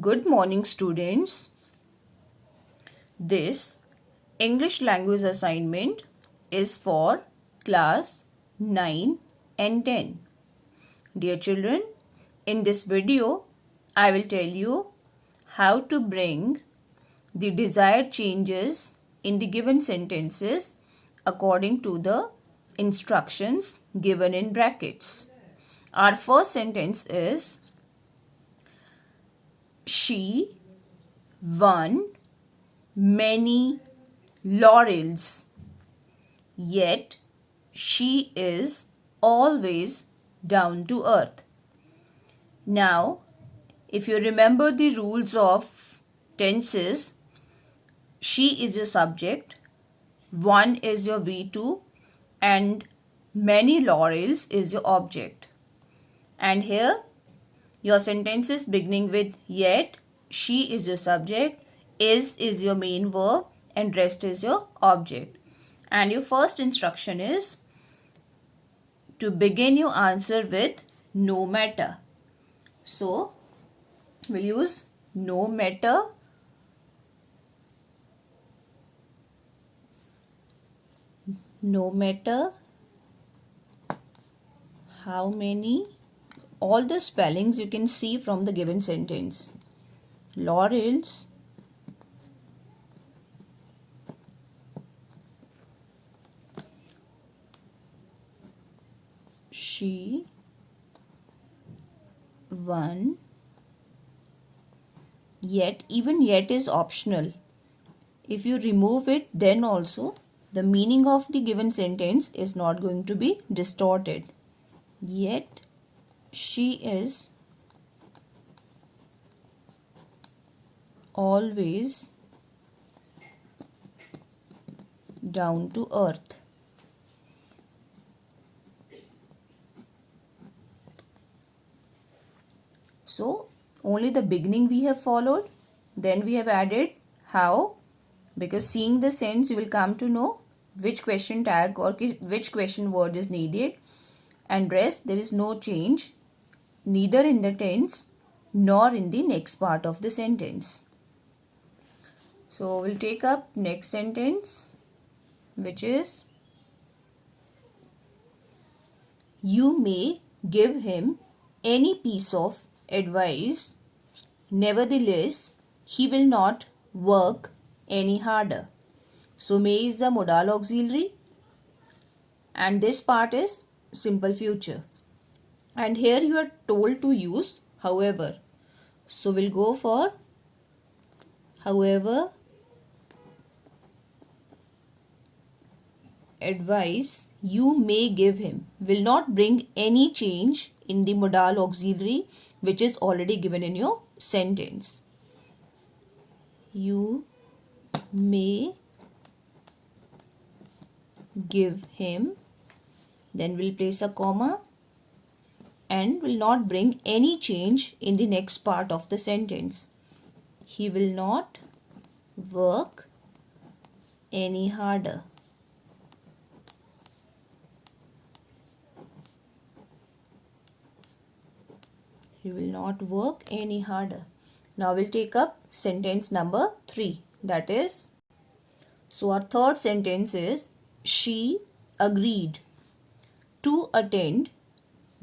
Good morning, students. This English language assignment is for class 9 and 10. Dear children, in this video, I will tell you how to bring the desired changes in the given sentences according to the instructions given in brackets. Our first sentence is she won many laurels, yet she is always down to earth. Now, if you remember the rules of tenses, she is your subject, one is your V2, and many laurels is your object. And here, your sentences beginning with yet, she is your subject, is your main verb, and rest is your object. And your first instruction is to begin your answer with no matter. So, we'll use no matter. No matter how many, all the spellings you can see from the given sentence. Laurels, she won, yet, even yet is optional. If you remove it, then also the meaning of the given sentence is not going to be distorted. Yet she is always down to earth. So only the beginning we have followed, then we have added how, because seeing the sense you will come to know which question tag or which question word is needed, and rest there is no change neither in the tense nor in the next part of the sentence. So we'll take up next sentence, which is you may give him any piece of advice, nevertheless he will not work any harder. So may is the modal auxiliary and this part is simple future. And here you are told to use however. So we'll go for however advice you may give him will not bring any change in the modal auxiliary which is already given in your sentence. You may give him, then we'll place a comma, and will not bring any change in the next part of the sentence. He will not work any harder. He will not work any harder. Now we'll take up sentence number 3. That is, so our third sentence is she agreed to attend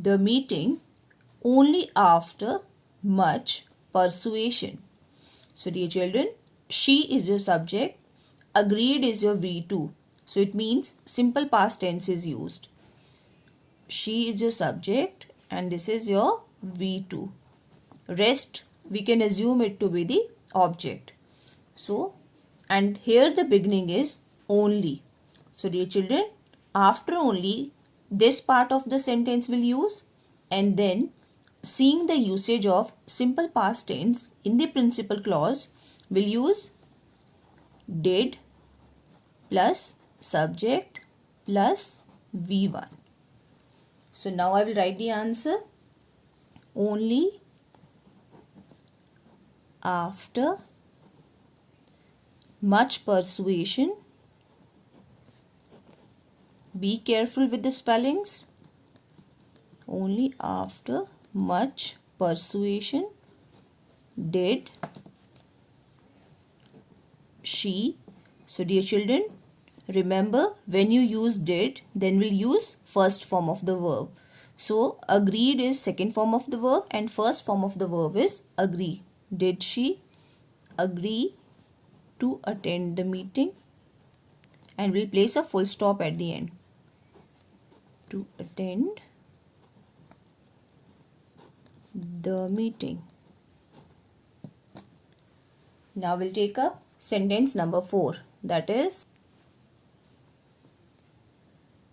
the meeting only after much persuasion. So dear children, she is your subject, agreed is your V2. So it means simple past tense is used. She is your subject and this is your V2. Rest we can assume it to be the object. So, and here the beginning is only. So dear children, after only this part of the sentence will use, and then seeing the usage of simple past tense in the principal clause will use did plus subject plus V1. So now I will write the answer. Only after much persuasion, be careful with the spellings, only after much persuasion did she. So dear children, remember when you use did, then we'll use first form of the verb. So agreed is second form of the verb and first form of the verb is agree. Did she agree to attend the meeting? And we'll place a full stop at the end. To attend the meeting. Now we'll take up sentence number 4. That is,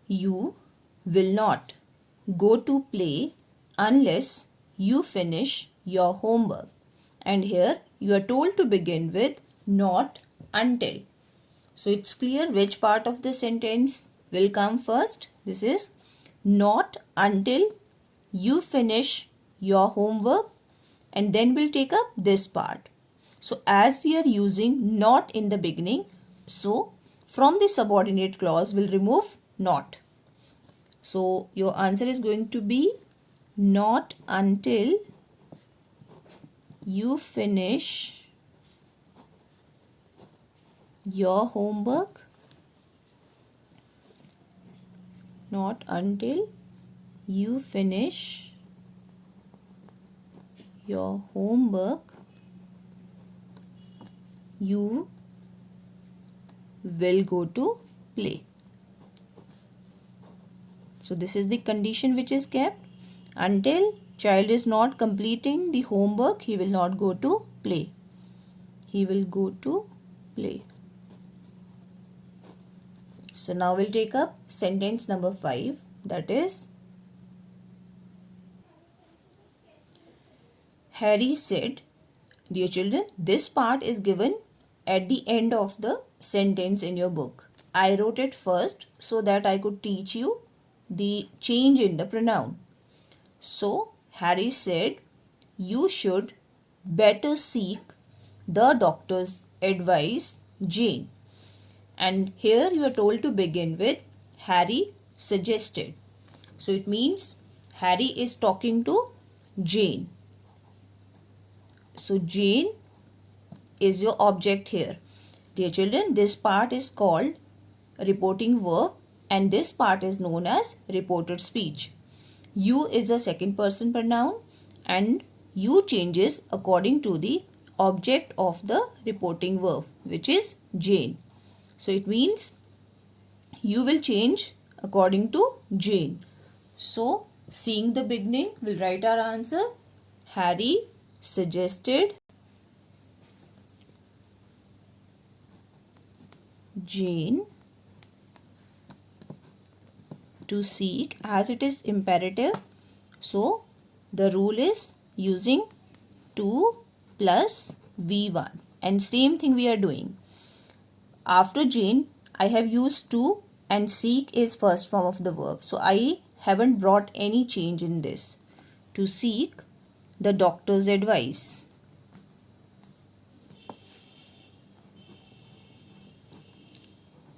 you will not go to play unless you finish your homework. And here you are told to begin with not until. So it's clear which part of the sentence will come first. This is not until you finish your homework, and then we'll take up this part. So as we are using not in the beginning, so from the subordinate clause we'll remove not. So your answer is going to be not until you finish your homework. Not until you finish your homework, you will go to play. So this is the condition which is kept. Until child is not completing the homework, he will not go to play. He will go to play. So now we'll take up sentence number 5. That is, Harry said. Dear children, this part is given at the end of the sentence in your book. I wrote it first so that I could teach you the change in the pronoun. So Harry said, you should better seek the doctor's advice, Jane. And here you are told to begin with Harry suggested. So it means Harry is talking to Jane. So Jane is your object here. Dear children, this part is called reporting verb and this part is known as reported speech. You is a second person pronoun and you changes according to the object of the reporting verb, which is Jane. So it means you will change according to Jane. So seeing the beginning, we'll write our answer. Harry suggested Jane to seek, as it is imperative. So the rule is using to plus V1 and same thing we are doing. After Jane, I have used to and seek is first form of the verb. So I haven't brought any change in this. To seek the doctor's advice.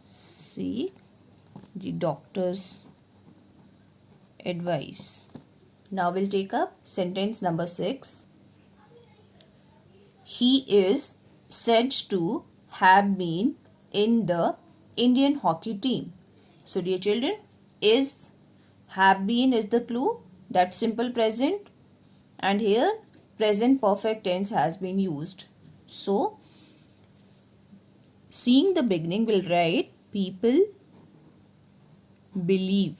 Seek the doctor's advice. Now we'll take up sentence number 6. He is said to have been in the Indian hockey team. So dear children, is, have been is the clue. That's simple present. And here present perfect tense has been used. So seeing the beginning, we'll write people believe.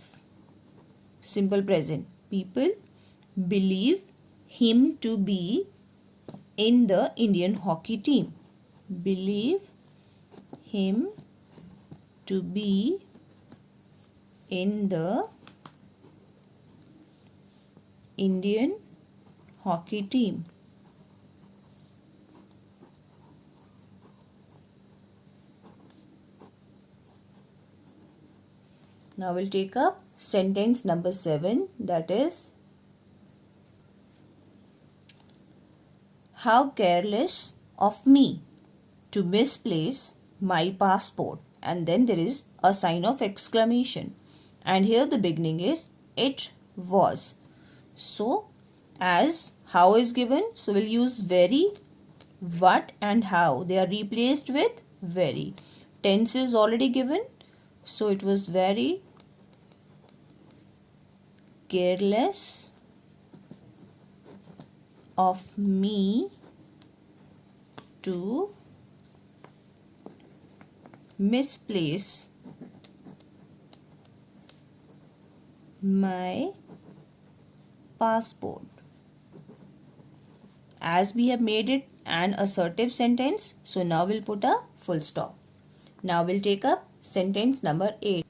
Simple present. People believe him to be in the Indian hockey team. Believe him to be in the Indian hockey team. Now we'll take up sentence number 7, that is, how careless of me to misplace my passport. And then there is a sign of exclamation. And here the beginning is it was. So as how is given, so we'll use very, what and how. They are replaced with very. Tense is already given, so it was very careless of me to misplace my passport. As we have made it an assertive sentence, so now we'll put a full stop. Now we'll take up sentence number 8.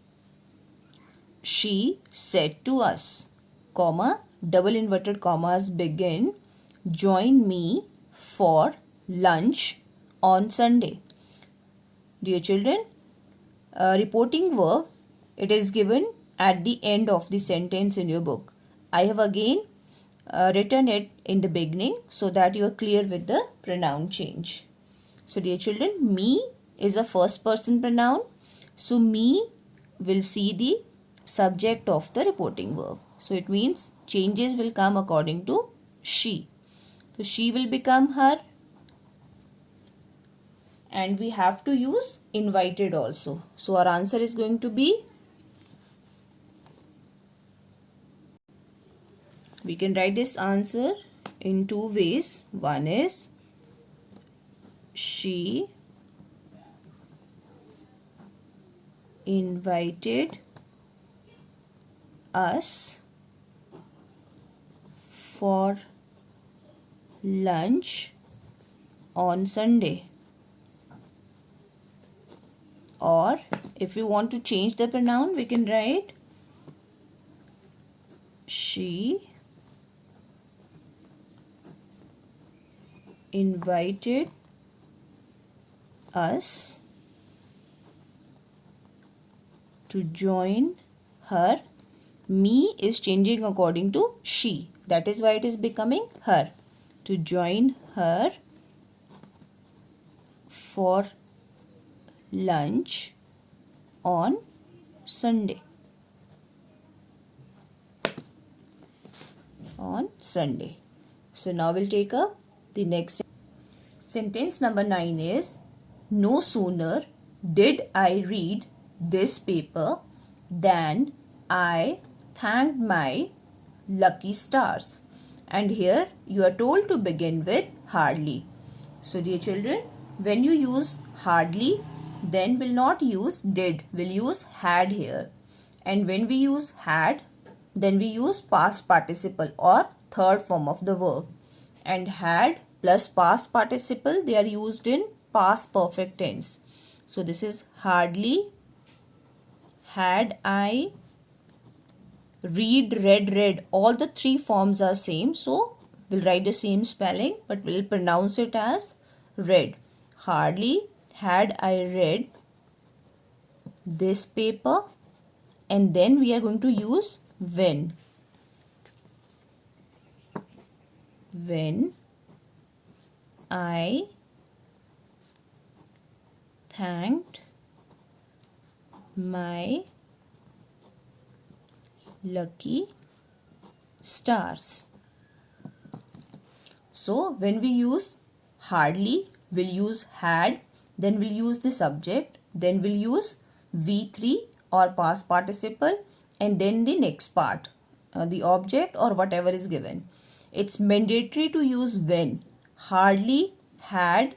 She said to us, comma, double inverted commas begin, join me for lunch on Sunday. Dear children, reporting verb, it is given at the end of the sentence in your book. I have again written it in the beginning so that you are clear with the pronoun change. So dear children, me is a first person pronoun. So me will see the subject of the reporting verb. So it means changes will come according to she. So she will become her, and we have to use invited also. So our answer is going to be, we can write this answer in two ways. One is she invited us for lunch on Sunday. Or if you want to change the pronoun, we can write she invited us to join her. Me is changing according to she. That is why it is becoming her. To join her for lunch on Sunday. On Sunday. So now we'll take up the next sentence. Number 9 is, no sooner did I read this paper than I thanked my lucky stars. And here you are told to begin with hardly. So dear children, when you use hardly, then we'll not use did, we'll use had here. And when we use had, then we use past participle or third form of the verb. And had plus past participle, they are used in past perfect tense. So this is hardly, had I, read, read. All the three forms are same. So we'll write the same spelling, but we'll pronounce it as read. Hardly had I read this paper, and then we are going to use when. When I thanked my lucky stars. So when we use hardly, we'll use had, then we'll use the subject, then we'll use V3 or past participle, and then the next part, the object or whatever is given. It's mandatory to use when. Hardly, had,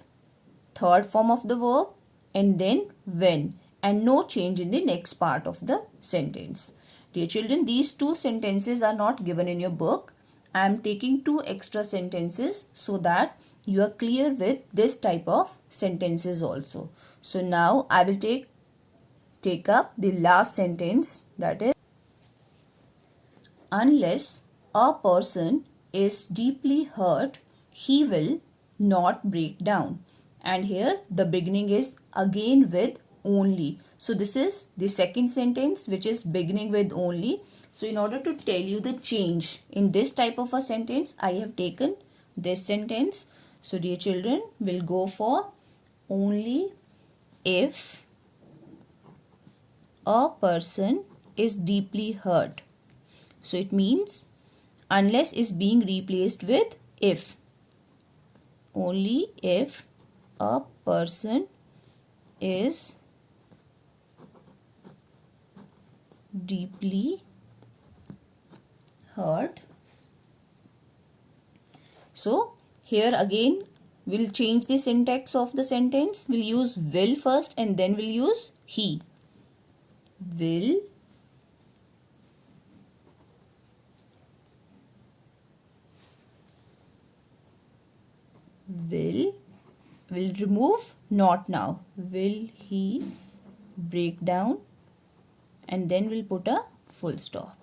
third form of the verb, and then when, and no change in the next part of the sentence. Dear children, these two sentences are not given in your book. I am taking two extra sentences so that you are clear with this type of sentences also. So now I will take up the last sentence, that is, unless a person is deeply hurt, he will not break down. And here the beginning is again with only. So this is the second sentence which is beginning with only. So in order to tell you the change in this type of a sentence, I have taken this sentence. So dear children, we'll go for only if a person is deeply hurt. So it means unless is being replaced with if. Only if a person is deeply hurt. So here again we'll change the syntax of the sentence. We'll use will first and then we'll use he. Will will remove not now. Will he break down, and then we'll put a full stop.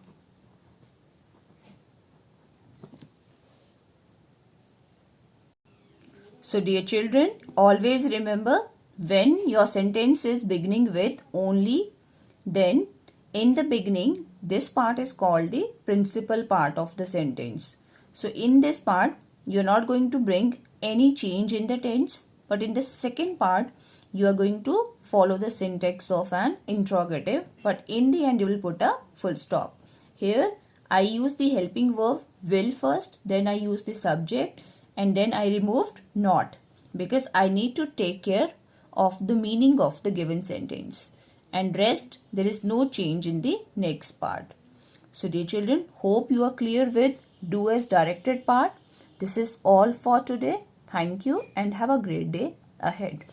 So dear children, always remember, when your sentence is beginning with only, then in the beginning this part is called the principal part of the sentence. So in this part you are not going to bring any change in the tense, but in the second part you are going to follow the syntax of an interrogative, but in the end you will put a full stop. Here I use the helping verb will first, then I use the subject, and then I removed not, because I need to take care of the meaning of the given sentence, and rest there is no change in the next part. So dear children, hope you are clear with do as directed part. This is all for today. Thank you and have a great day ahead.